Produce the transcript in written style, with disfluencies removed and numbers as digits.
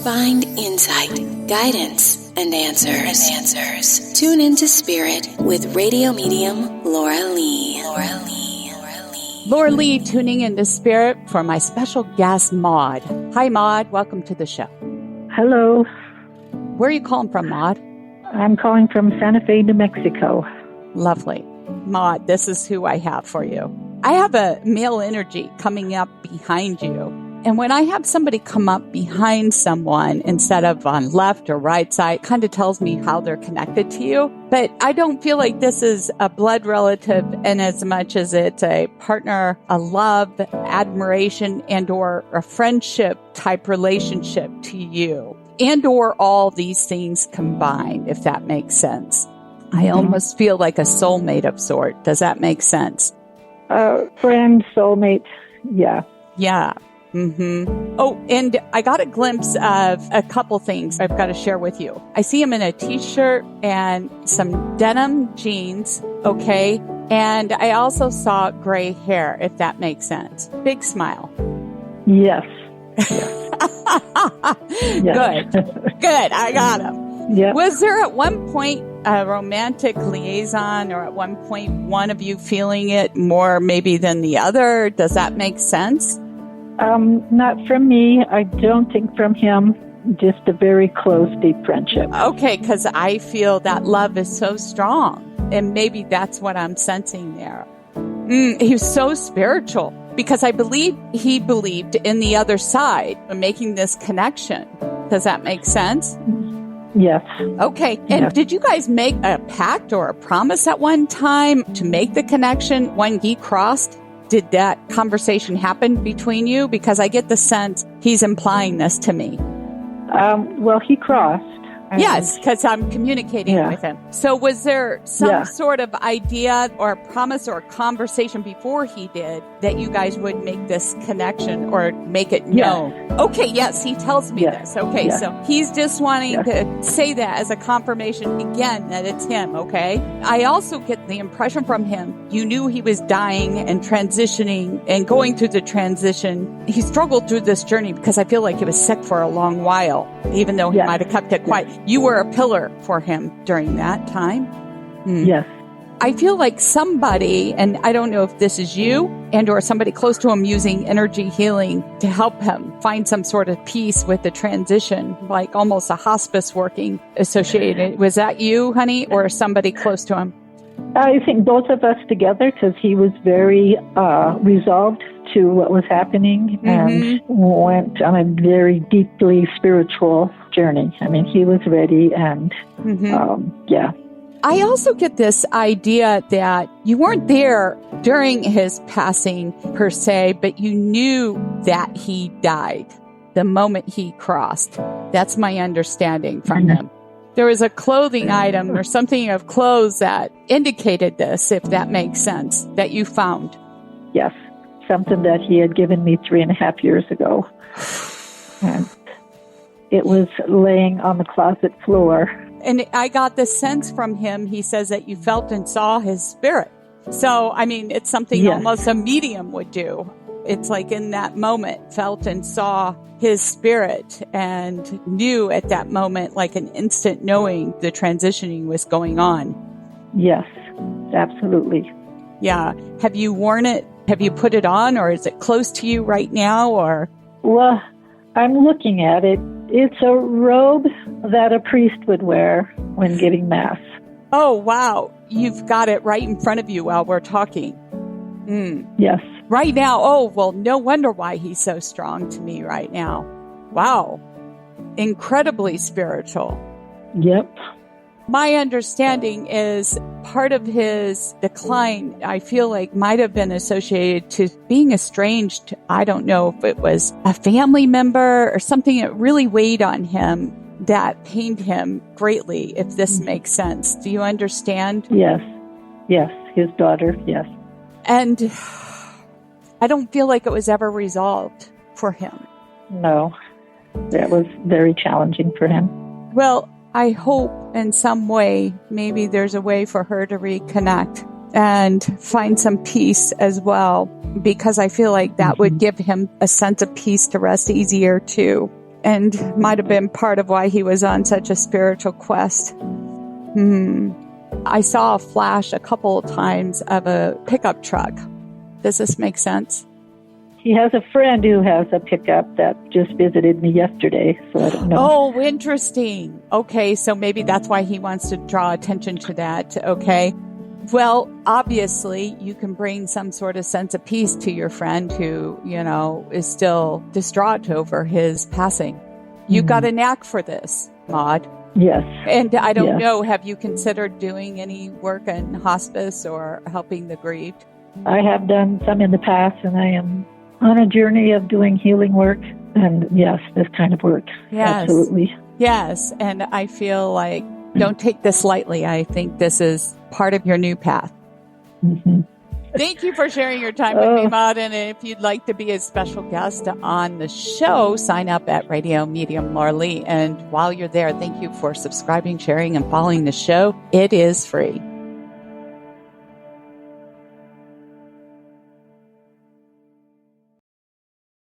find insight, guidance, and answers. Tune into Spirit with radio medium Laura Lee. Laura Lee tuning into Spirit for my special guest, Maude. Hi, Maude. Welcome to the show. Hello. Where are you calling from, Maude? I'm calling from Santa Fe, New Mexico. Lovely. Maude, this is who I have for you. I have a male energy coming up behind you. And when I have somebody come up behind someone instead of on left or right side, it kind of tells me how they're connected to you. But I don't feel like this is a blood relative in as much as it's a partner, a love, admiration, and or a friendship type relationship to you. And or all these things combined, if that makes sense. I almost feel like a soulmate of sort. Does that make sense? Friend, soulmate, yeah. Yeah. Oh, and I got a glimpse of a couple things I've got to share with you. I see him in a t-shirt and some denim jeans, okay? And I also saw gray hair, if that makes sense. Big smile. Yes. Good. Good. I got him. Yeah. Was there at one point a romantic liaison, or at one point one of you feeling it more maybe than the other? Does that make sense? Not from me. I don't think from him. Just a very close, deep friendship. Okay, because I feel that love is so strong. And maybe that's what I'm sensing there. He was so spiritual because I believe he believed in the other side of making this connection. Does that make sense? Yes. Okay. And yes. Did you guys make a pact or a promise at one time to make the connection when he crossed? Did that conversation happen between you? Because I get the sense he's implying this to me. Well, he crossed. Yes, because I'm communicating with him. So was there some sort of idea or promise or conversation before he did that you guys would make this connection or make it known? Yes. Okay, yes, he tells me this. Okay, so he's just wanting to say that as a confirmation again that it's him, okay? I also get the impression from him, you knew he was dying and transitioning and going through the transition. He struggled through this journey because I feel like he was sick for a long while, even though he might have kept it quiet. You were a pillar for him during that time. Yes. I feel like somebody, and I don't know if this is you and or somebody close to him using energy healing to help him find some sort of peace with the transition, like almost a hospice working associated. Was that you, honey, or somebody close to him? I think both of us together, because he was very resolved to what was happening and went on a very deeply spiritual journey. I mean, he was ready and, I also get this idea that you weren't there during his passing per se, but you knew that he died the moment he crossed. That's my understanding from him. There was a clothing item or something of clothes that indicated this, if that makes sense, that you found. Yes. Something that he had given me 3.5 years ago. And it was laying on the closet floor. And I got the sense from him, he says that you felt and saw his spirit. So, I mean, it's something almost a medium would do. It's like in that moment, felt and saw his spirit and knew at that moment, like an instant knowing the transitioning was going on. Yes, absolutely. Yeah. Have you worn it? Have you put it on, or is it close to you right now, or? Well, I'm looking at it. It's a robe that a priest would wear when giving Mass. Oh, wow. You've got it right in front of you while we're talking. Yes. Right now. Oh, well, no wonder why he's so strong to me right now. Wow. Incredibly spiritual. Yep. My understanding is part of his decline, I feel like, might have been associated to being estranged. I don't know if it was a family member or something that really weighed on him that pained him greatly, if this makes sense. Do you understand? Yes. Yes. His daughter. Yes. And I don't feel like it was ever resolved for him. No. That was very challenging for him. Well, I hope in some way, maybe there's a way for her to reconnect and find some peace as well, because I feel like that would give him a sense of peace to rest easier too. and might have been part of why he was on such a spiritual quest. I saw a flash a couple of times of a pickup truck. Does this make sense? He has a friend who has a pickup that just visited me yesterday, so I don't know. Oh, interesting. Okay, so maybe that's why he wants to draw attention to that. Okay. Well, obviously, you can bring some sort of sense of peace to your friend who, is still distraught over his passing. You got a knack for this, Maude. Yes. And I don't know, have you considered doing any work in hospice or helping the grieved? I have done some in the past, and I am on a journey of doing healing work. And yes, this kind of work. Yes. Absolutely. Yes. And I feel like, don't take this lightly. I think this is part of your new path. Mm-hmm. Thank you for sharing your time with me, Maude. And if you'd like to be a special guest on the show, sign up at Radio Medium Marley. And while you're there, thank you for subscribing, sharing, and following the show. It is free.